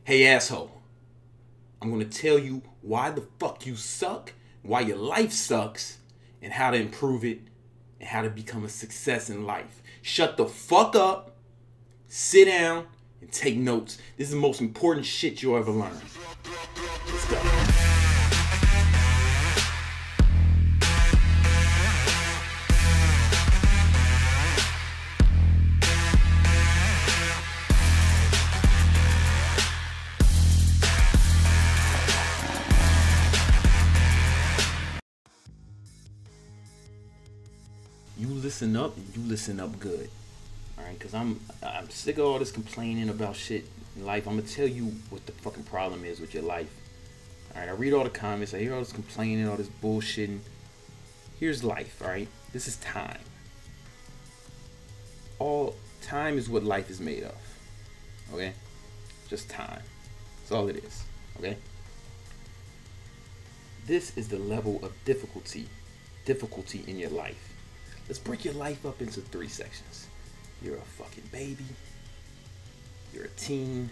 Hey asshole, I'm gonna tell you why the fuck you suck, why your life sucks, and how to improve it, and how to become a success in life. Shut the fuck up, sit down, and take notes. This is the most important shit you'll ever learn. Let's go. You listen up and you listen up good. Alright, because I'm sick of all this complaining about shit in life. I'm gonna tell you what the fucking problem is with your life. Alright, I read all the comments, I hear all this complaining, all this bullshitting. Here's life, alright? This is time. All time is what life is made of. Okay? Just time. That's all it is. Okay? This is the level of difficulty in your life. Let's break your life up into 3 sections. You're a fucking baby, you're a teen,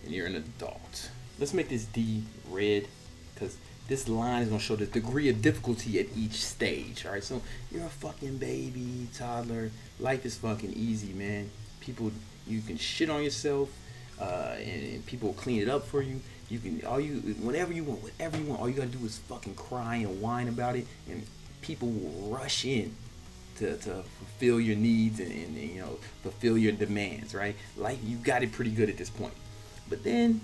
and you're an adult. Let's make this D red, because this line is gonna show the degree of difficulty at each stage. Alright, so you're a fucking baby, toddler. Life is fucking easy, man. People, you can shit on yourself, and people will clean it up for you. You can, whatever you want, all you gotta do is fucking cry and whine about it, and people will rush in to fulfill your needs and you know, fulfill your demands, right? Like, you got it pretty good at this point. But then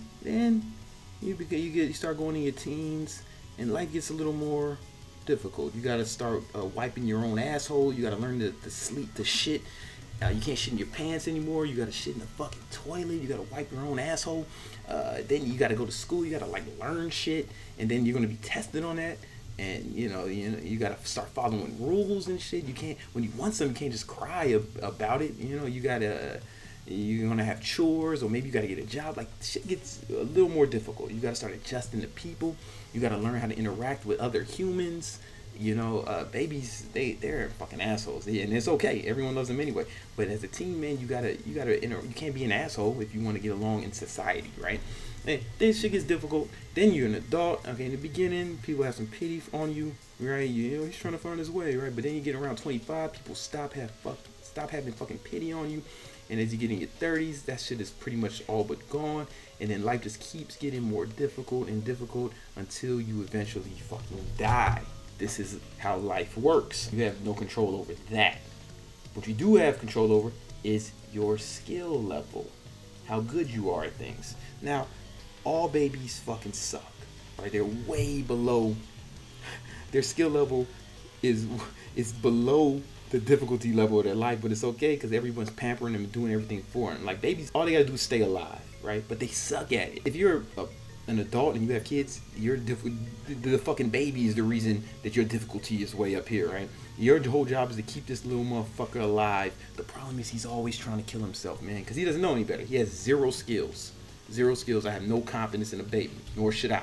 you start going in your teens and life gets a little more difficult. You gotta start wiping your own asshole. You gotta learn to shit. You can't shit in your pants anymore. You gotta shit in the fucking toilet. You gotta wipe your own asshole. Then you gotta go to school. You gotta like learn shit, and then you're gonna be tested on that. And you gotta start following rules and shit. You can't, when you want something, you can't just cry about it. You know, you're gonna have chores, or maybe you gotta get a job. Like, shit gets a little more difficult. You gotta start adjusting to people. You gotta learn how to interact with other humans. You know, babies, they're fucking assholes, and it's okay. Everyone loves them anyway. But as a teen, man, you can't be an asshole if you want to get along in society, right? And then shit gets difficult. Then you're an adult. Okay, in the beginning, people have some pity on you, right? You know, he's trying to find his way, right? But then you get around 25, people stop having fucking pity on you. And as you get in your 30s, that shit is pretty much all but gone. And then life just keeps getting more difficult and difficult until you eventually fucking die. This is how life works. You have no control over that. What you do have control over is your skill level, how good you are at things. Now, all babies fucking suck, right? They're way below, their skill level is below the difficulty level of their life, but it's okay because everyone's pampering them and doing everything for them. Like, babies, all they gotta do is stay alive, right? But they suck at it. If you're an adult and you have kids, the fucking baby is the reason that your difficulty is way up here, right? Your whole job is to keep this little motherfucker alive. The problem is he's always trying to kill himself, man, because he doesn't know any better. He has zero skills. Zero skills. I have no confidence in a baby, nor should I.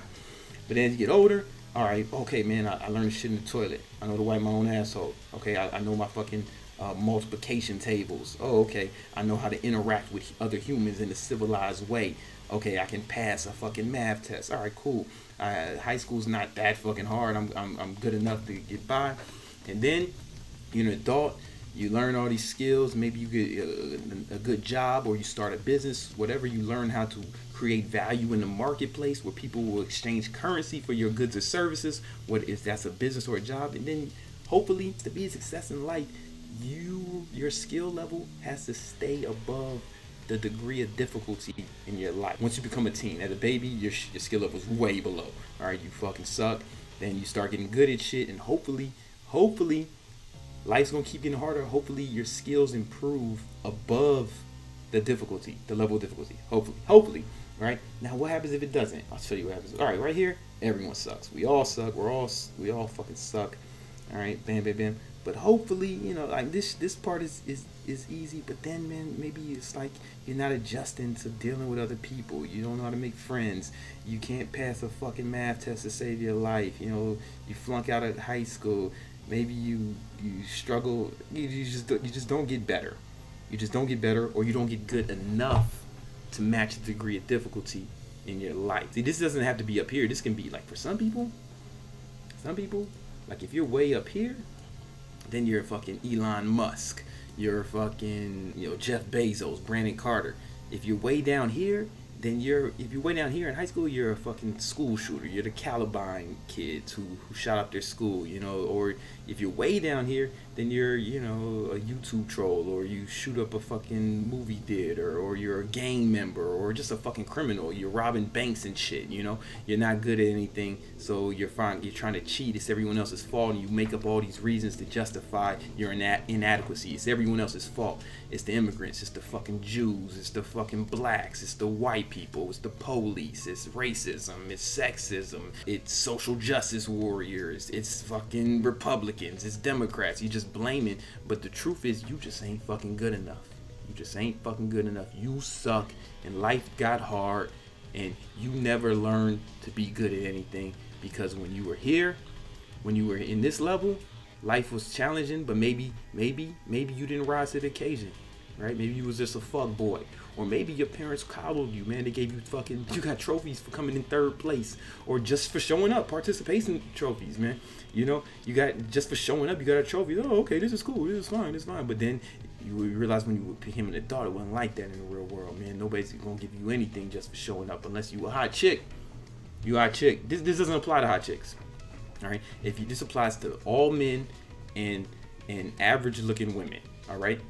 But then as you get older, all right, okay, man, I learned to shit in the toilet. I know to wipe my own asshole. Okay, I know my fucking multiplication tables. Oh, okay, I know how to interact with other humans in a civilized way. Okay, I can pass a fucking math test. All right, cool. High school's not that fucking hard. I'm good enough to get by. And then you're an adult. You learn all these skills. Maybe you get a good job, or you start a business. Whatever, you learn how to create value in the marketplace where people will exchange currency for your goods or services. That's a business or a job. And then hopefully, to be a success in life, your skill level has to stay above the degree of difficulty in your life. Once you become a teen, as a baby, your skill level is way below. All right, you fucking suck. Then you start getting good at shit, and hopefully, life's gonna keep getting harder. Hopefully, your skills improve above the difficulty, the level of difficulty. Hopefully. All right. Now, what happens if it doesn't? I'll show you what happens. All right, right here, everyone sucks. We all suck. We all fucking suck. All right, bam, bam, bam. But hopefully, you know, like this part is easy. But then, man, maybe it's like you're not adjusting to dealing with other people. You don't know how to make friends. You can't pass a fucking math test to save your life. You know, you flunk out of high school. Maybe you struggle. You just don't get better. You just don't get better, or you don't get good enough to match the degree of difficulty in your life. See, this doesn't have to be up here. This can be like for some people, like if you're way up here, then you're fucking Elon Musk. You're fucking, Jeff Bezos, Brandon Carter. If you're way down here, then if you're way down here in high school, you're a fucking school shooter. You're the Columbine kids who shot up their school, or if you're way down here, then you're, a YouTube troll, or you shoot up a fucking movie theater, or you're a gang member, or just a fucking criminal. You're robbing banks and shit, You're not good at anything, so you're trying to cheat. It's everyone else's fault, and you make up all these reasons to justify your inadequacy. It's everyone else's fault. It's the immigrants, it's the fucking Jews, it's the fucking blacks, it's the white people, it's the police, it's racism, it's sexism, it's social justice warriors, it's fucking Republicans, it's Democrats. You just blaming, but the truth is you just ain't fucking good enough. You just ain't fucking good enough. You suck, and life got hard, and you never learned to be good at anything, because when you were here, when you were in this level, life was challenging, but maybe you didn't rise to the occasion, right? Maybe you was just a fuck boy, or maybe your parents coddled you, man. They gave you you got trophies for coming in third place, or just for showing up, participation trophies, man. You got just for showing up, you got a trophy. Oh, okay, this is cool, this is fine. But then you realize when you became an adult, it wasn't like that in the real world, man. Nobody's gonna give you anything just for showing up, unless you a hot chick. You a hot chick. This doesn't apply to hot chicks. All right, this applies to all men and average looking women. All right,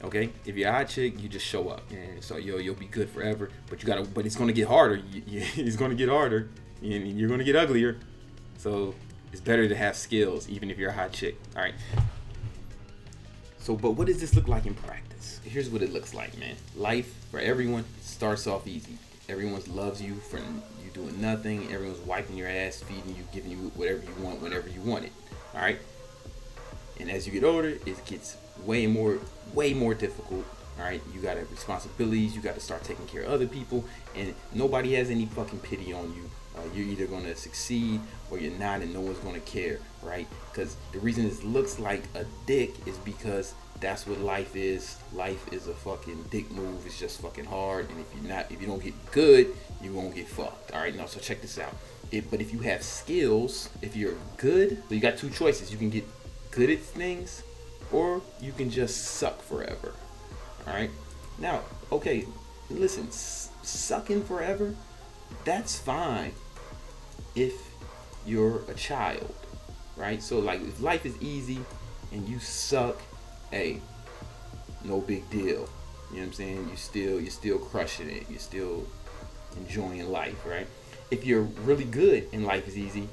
okay. If you're a hot chick, you just show up, and so you'll be good forever. But it's gonna get harder. It's gonna get harder, and you're gonna get uglier. So it's better to have skills, even if you're a hot chick. All right. So, but what does this look like in practice? Here's what it looks like, man. Life for everyone starts off easy. Everyone loves you for you doing nothing. Everyone's wiping your ass, feeding you, giving you whatever you want, whenever you want it. All right. And as you get older, it gets way more difficult. All right. You got responsibilities. You got to start taking care of other people, and nobody has any fucking pity on you. You're either going to succeed or you're not, and no one's going to care, right? Because the reason this looks like a dick is because that's what life is. Life is a fucking dick move. It's just fucking hard, and if you don't get good, you won't get fucked. All right, now so check this out. But if you have skills, if you're good, so you got two choices. You can get good at things, or you can just suck forever. All right. Now, okay, listen, sucking forever, that's fine if you're a child, right? So like if life is easy and you suck, hey, no big deal. You know what I'm saying? You're still crushing it. You're still enjoying life, right? If you're really good and life is easy,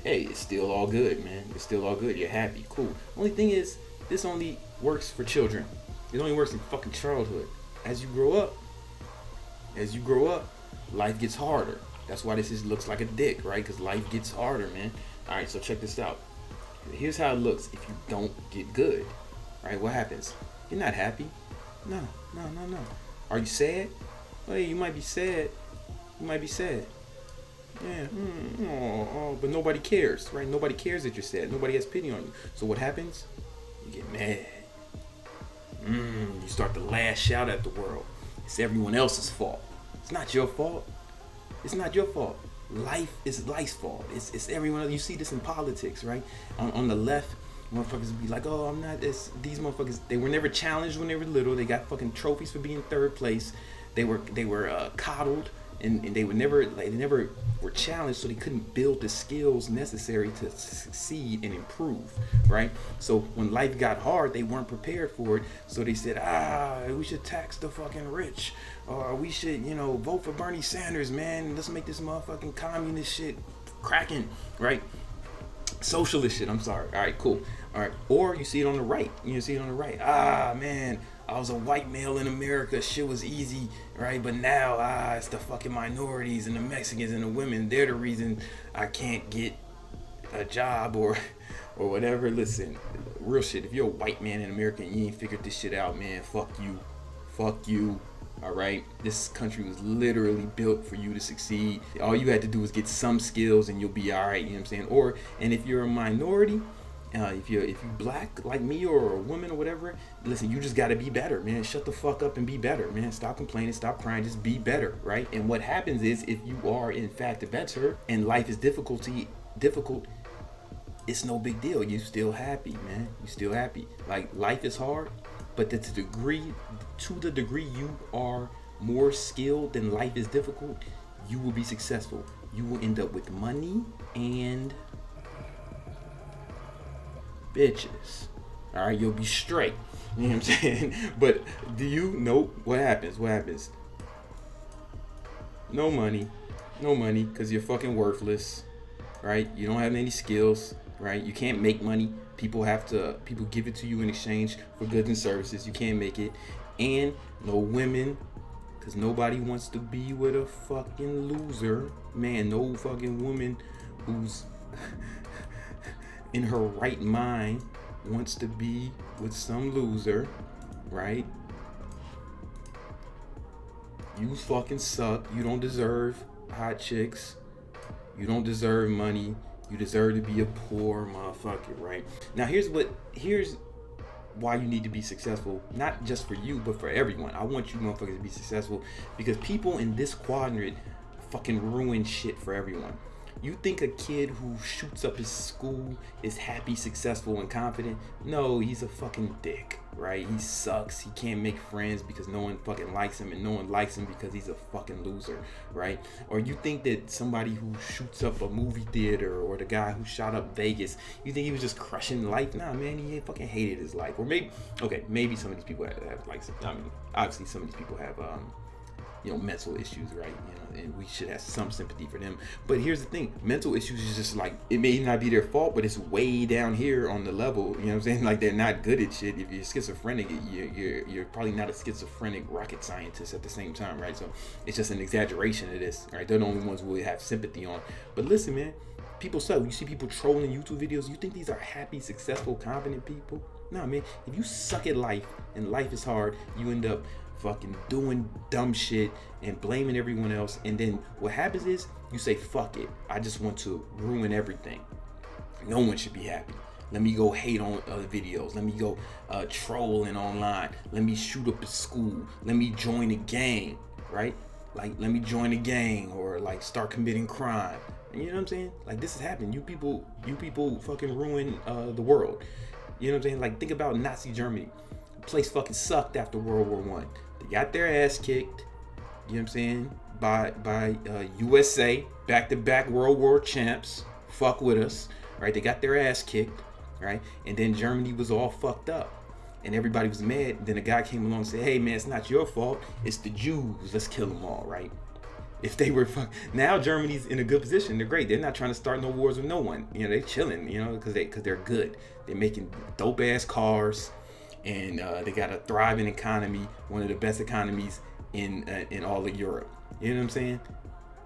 hey, it's still all good, man. It's still all good. You're happy, cool. Only thing is, this only works for children. It only works in fucking childhood. As you grow up, life gets harder. That's why this looks like a dick, right? Because life gets harder, man. All right, so check this out. Here's how it looks if you don't get good. All right, what happens? You're not happy. No. Are you sad? Well, you might be sad. Yeah. But nobody cares, right? Nobody cares that you're sad. Nobody has pity on you. So what happens? You get mad. You start to lash out at the world. It's everyone else's fault. It's not your fault. Life is life's fault. It's everyone else. You see this in politics, right? On the left, motherfuckers be like, oh, I'm not this. These motherfuckers, they were never challenged when they were little. They got fucking trophies for being third place. They were coddled, and they never were challenged, so they couldn't build the skills necessary to succeed and improve, right? So when life got hard, they weren't prepared for it. So they said, we should tax the fucking rich, or we should, vote for Bernie Sanders, man. Let's make this motherfucking communist shit cracking, right? Socialist shit, I'm sorry. All right, cool. All right, or you see it on the right. Man, I was a white male in America, shit was easy, right? But now, it's the fucking minorities and the Mexicans and the women. They're the reason I can't get a job or whatever. Listen, real shit, if you're a white man in America and you ain't figured this shit out, man, fuck you. All right, this country was literally built for you to succeed. All you had to do was get some skills and you'll be all right. You know what I'm saying? And if you're a minority, if you black like me or a woman or whatever, listen, you just got to be better, man. Shut the fuck up and be better, man. Stop complaining, stop crying, just be better, right? And what happens is, if you are in fact better and life is difficult, it's no big deal. You still happy, man. You still happy. Like, life is hard, but to the degree you are more skilled than life is difficult, you will be successful. You will end up with money and bitches. All right, you'll be straight. You know what I'm saying? But do you know what happens? What happens? No money, because you're fucking worthless, right? You don't have any skills, right? You can't make money. People give it to you in exchange for goods and services. You can't make it. And no women, because nobody wants to be with a fucking loser, man. No fucking woman who's in her right mind wants to be with some loser, right? You fucking suck. You don't deserve hot chicks. You don't deserve money. You deserve to be a poor motherfucker, right? Now here's why you need to be successful, not just for you, but for everyone. I want you motherfuckers to be successful because people in this quadrant fucking ruin shit for everyone. You think a kid who shoots up his school is happy, successful, and confident? No, he's a fucking dick, right? He sucks. He can't make friends because no one fucking likes him, and no one likes him because he's a fucking loser, right? Or you think that somebody who shoots up a movie theater, or the guy who shot up Vegas, you think he was just crushing life? Nah, man, he fucking hated his life. Or maybe some of these people have like, I mean, obviously some of these people have mental issues, right? And we should have some sympathy for them. But here's the thing, mental issues is just like, it may not be their fault, but it's way down here on the level, you know what I'm saying? Like, they're not good at shit. If you're schizophrenic, you're probably not a schizophrenic rocket scientist at the same time, right? So it's just an exaggeration of this, right? They're the only ones we have sympathy on. But listen, man, people suck. You see people trolling YouTube videos, you think these are happy, successful, confident people? Nah, man, if you suck at life and life is hard, you end up fucking doing dumb shit and blaming everyone else. And then what happens is you say, fuck it, I just want to ruin everything. No one should be happy. Let me go hate on other videos. Let me go trolling online. Let me shoot up a school. Let me join a gang, right? Like, let me join a gang, or like start committing crime. And you know what I'm saying? Like, this is happening. You people fucking ruin the world. You know what I'm saying? Like, think about Nazi Germany. The place fucking sucked after World War I. They got their ass kicked, you know what I'm saying, by USA, back-to-back World War champs. Fuck with us, right? They got their ass kicked, right? And then Germany was all fucked up, and everybody was mad. Then a guy came along and said, hey man, it's not your fault, it's the Jews, let's kill them all, right? If they were now Germany's in a good position. They're great. They're not trying to start no wars with no one. You know, they're chilling, you know, because they're good. They're making dope ass cars. And they got a thriving economy, one of the best economies in all of Europe. You know what I'm saying?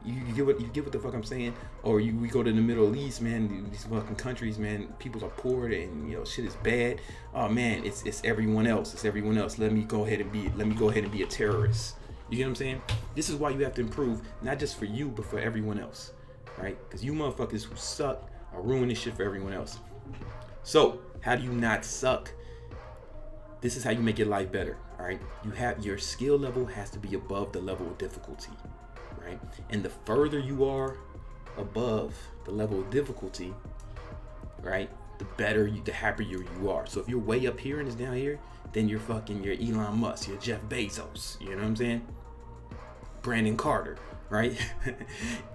You get what the fuck I'm saying? Or we go to the Middle East, man. These fucking countries, man. People are poor, and shit is bad. Oh man, it's everyone else. It's everyone else. Let me go ahead and be a terrorist. You get what I'm saying? This is why you have to improve, not just for you, but for everyone else, right? Because you motherfuckers who suck are ruining shit for everyone else. So how do you not suck? This is how you make your life better, all right? Your skill level has to be above the level of difficulty, right? And the further you are above the level of difficulty, right, the happier you are. So if you're way up here and it's down here, then you're Elon Musk, you're Jeff Bezos, you know what I'm saying? Brandon Carter, right?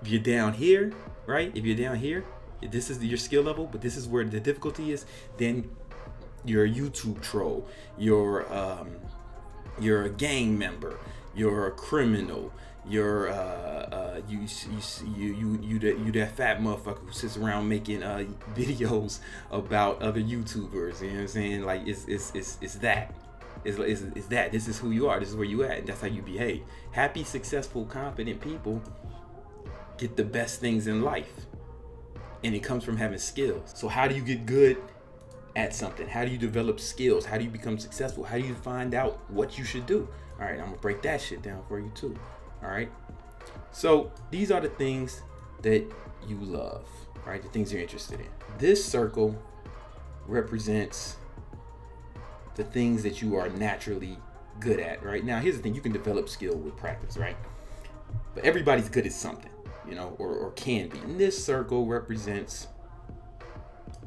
If you're down here, right? If you're down here, if this is your skill level, but this is where the difficulty is, then you're a YouTube troll, you're a gang member, you're a criminal, you're you that fat motherfucker who sits around making videos about other YouTubers. You know what I'm saying? Like, it's that. It's that. This is who you are. This is where you at. That's how you behave. Happy, successful, confident people get the best things in life, and it comes from having skills. So how do you get good at something? How do you develop skills? How do you become successful? How do you find out what you should do? All right, I'm gonna break that shit down for you too. All right, so these are the things that you love, right? The things you're interested in. This circle represents the things that you are naturally good at, right? Now, here's the thing. You can develop skill with practice, right? But everybody's good at something, you know, or can be. And this circle represents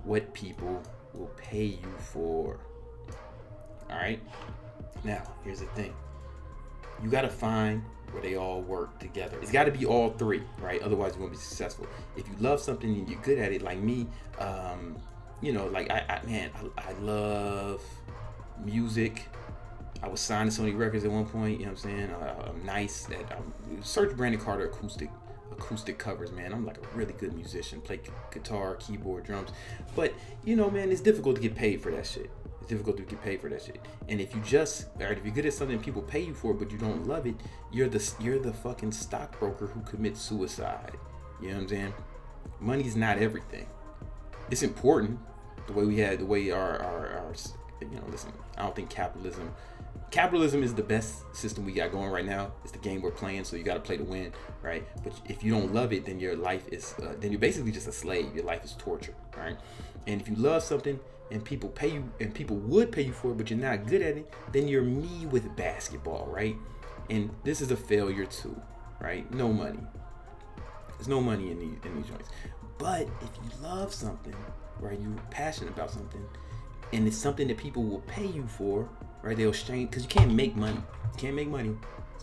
what people will pay you for. All right? Now, here's the thing. You got to find where they all work together. It's got to be all three, right? Otherwise, you won't be successful. If you love something and you're good at it, like me, you know, like I love music. I was signed to Sony Records at one point, you know what I'm saying? I'm nice at search Brandon Carter acoustic covers, man. I'm like a really good musician, play guitar, keyboard, drums. But, you know, man, it's difficult to get paid for that shit. It's difficult to get paid for that shit. And if you're good at something people pay you for it, but you don't love it, you're the fucking stockbroker who commits suicide. You know what I'm saying? Money's not everything. It's important. The way our you know, listen, I don't think capitalism is the best system we got going right now. It's the game we're playing, so you got to play to win, right? But if you don't love it, then your life is then you're basically just a slave. Your life is torture, right? And if you love something and people pay you, and people would pay you for it, but you're not good at it, then you're me with basketball, right? And this is a failure too, right? No money. There's no money in these joints. But if you love something, right, you're passionate about something, and it's something that people will pay you for, right? They'll exchange, because you can't make money. You can't make money.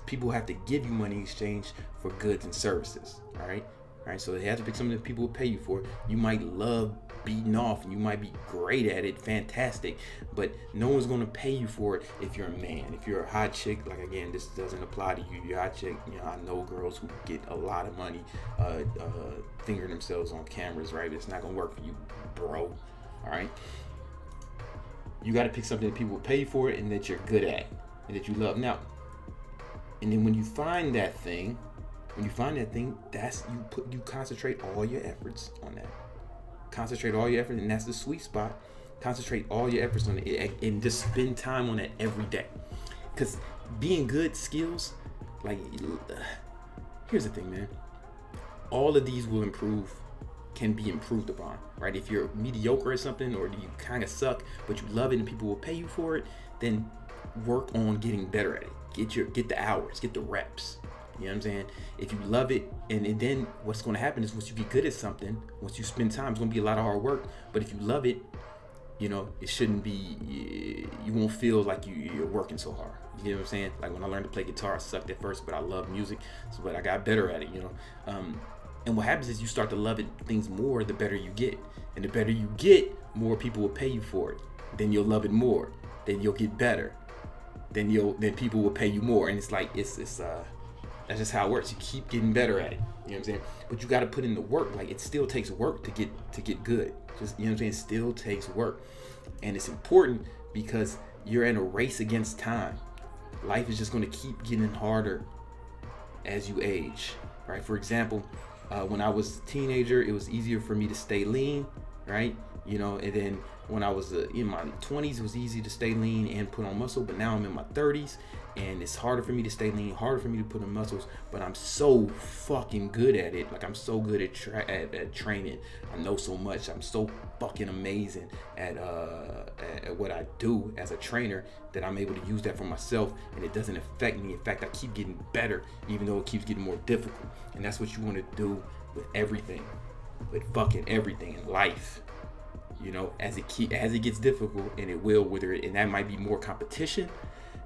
People have to give you money in exchange for goods and services, all right? All right, so they have to pick something that people will pay you for. You might love beating off, and you might be great at it, fantastic, but no one's gonna pay you for it if you're a man. If you're a hot chick, like, again, this doesn't apply to you. You're a hot chick, you know, I know girls who get a lot of money fingering themselves on cameras, right? It's not gonna work for you, bro, all right? You got to pick something that people will pay you for and that you're good at and that you love. Now, and then when you find that thing, that's you concentrate all your efforts on that. Concentrate all your effort, and that's the sweet spot. Concentrate all your efforts on it and just spend time on it every day. Because being good skills, like, here's the thing, man. All of these will can be improved upon, right? If you're mediocre at something, or you kind of suck but you love it and people will pay you for it, then work on getting better at it. Get the hours, get the reps. You know what I'm saying? If you love it, and then what's going to happen is, once you get good at something, once you spend time, it's going to be a lot of hard work. But if you love it, you know, it shouldn't be, you won't feel like you're working so hard. You know what I'm saying? Like, when I learned to play guitar, I sucked at first, but I love music, but I got better at it, you know. And what happens is, you start to love things more the better you get. And the better you get, more people will pay you for it. Then you'll love it more. Then you'll get better. Then people will pay you more. And it's like, it's that's just how it works. You keep getting better at it. You know what I'm saying? But you got to put in the work. Like, it still takes work to get good. Just, you know what I'm saying? It still takes work. And it's important because you're in a race against time. Life is just going to keep getting harder as you age, right? For example, when I was a teenager, it was easier for me to stay lean, right? You know, and then when I was in my 20s, it was easy to stay lean and put on muscle. But now I'm in my 30s, and it's harder for me to stay lean, harder for me to put on muscles. But I'm so fucking good at it. Like, I'm so good at training. I know so much. I'm so fucking amazing at what I do as a trainer, that I'm able to use that for myself, and it doesn't affect me. In fact, I keep getting better, even though it keeps getting more difficult. And that's what you want to do with everything, with fucking everything in life. You know, as it gets difficult, and it will, and that might be more competition.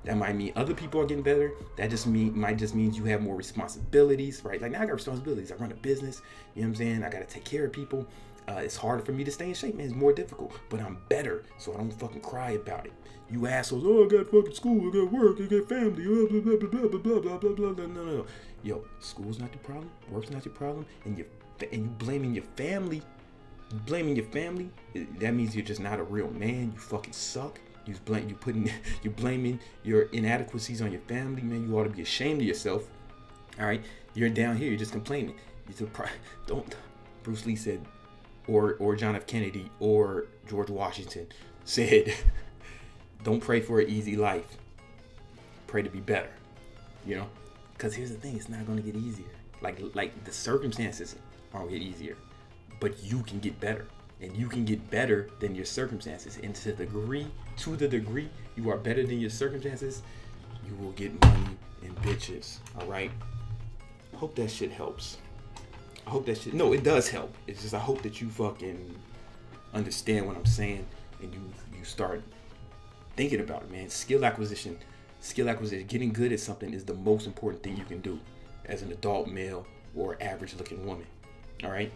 That might mean other people are getting better. That might just means you have more responsibilities, right? Like, now I got responsibilities. I run a business. You know what I'm saying? I got to take care of people. It's harder for me to stay in shape, man. It's more difficult, but I'm better, so I don't fucking cry about it. You assholes, oh, I got fucking school, I got work, I got family, blah, blah, blah, blah, blah, blah, blah, blah, blah. No. Yo, school's not your problem. Work's not your problem. And you blaming your family. That means you're just not a real man. You fucking suck. You're blaming your inadequacies on your family, man. You ought to be ashamed of yourself. All right, you're down here. You're just complaining. Don't. Bruce Lee said, or John F. Kennedy, or George Washington said, don't pray for an easy life. Pray to be better. You know, because here's the thing: it's not going to get easier. Like the circumstances aren't get easier, but you can get better. and you can get better than your circumstances. And to the degree you are better than your circumstances, you will get money and bitches. All right. I hope that shit helps. I hope that shit. No, it does help. It's just I hope that you fucking understand what I'm saying and you start thinking about it, man. Skill acquisition. Getting good at something is the most important thing you can do as an adult male or average looking woman. All right.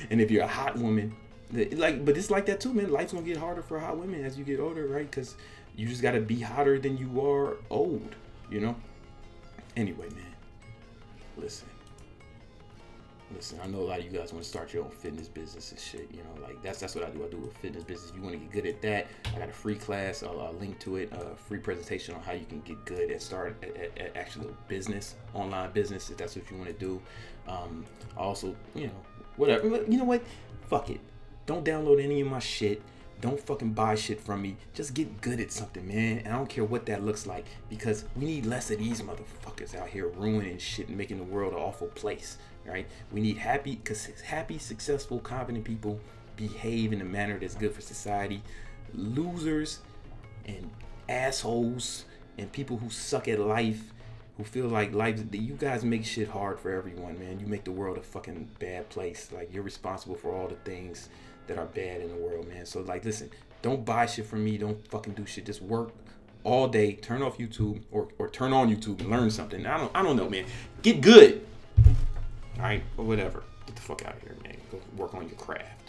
And if you're a hot woman, but it's like that too, man. Life's gonna get harder for hot women as you get older, right? Because you just gotta be hotter than you are old, you know. Anyway, man. Listen, I know a lot of you guys want to start your own fitness business and shit, you know, like that's what I do. I do a fitness business. If you want to get good at that, I got a free class. I'll link to it, a free presentation on how you can get good at actual business, online business, if that's what you want to do. Also, you know, whatever. You know what? Fuck it. Don't download any of my shit. Don't fucking buy shit from me. Just get good at something, man. And I don't care what that looks like, because we need less of these motherfuckers out here ruining shit and making the world an awful place, right? We need happy, successful, confident people behave in a manner that's good for society. Losers and assholes and people who suck at life, who feel like life, you guys make shit hard for everyone, man. You make the world a fucking bad place. Like, you're responsible for all the things that are bad in the world, man. So like, listen, don't buy shit from me. Don't fucking do shit. Just work all day. Turn off YouTube or turn on YouTube and learn something. I don't know, man. Get good. All right, or whatever. Get the fuck out of here, man. Go work on your craft.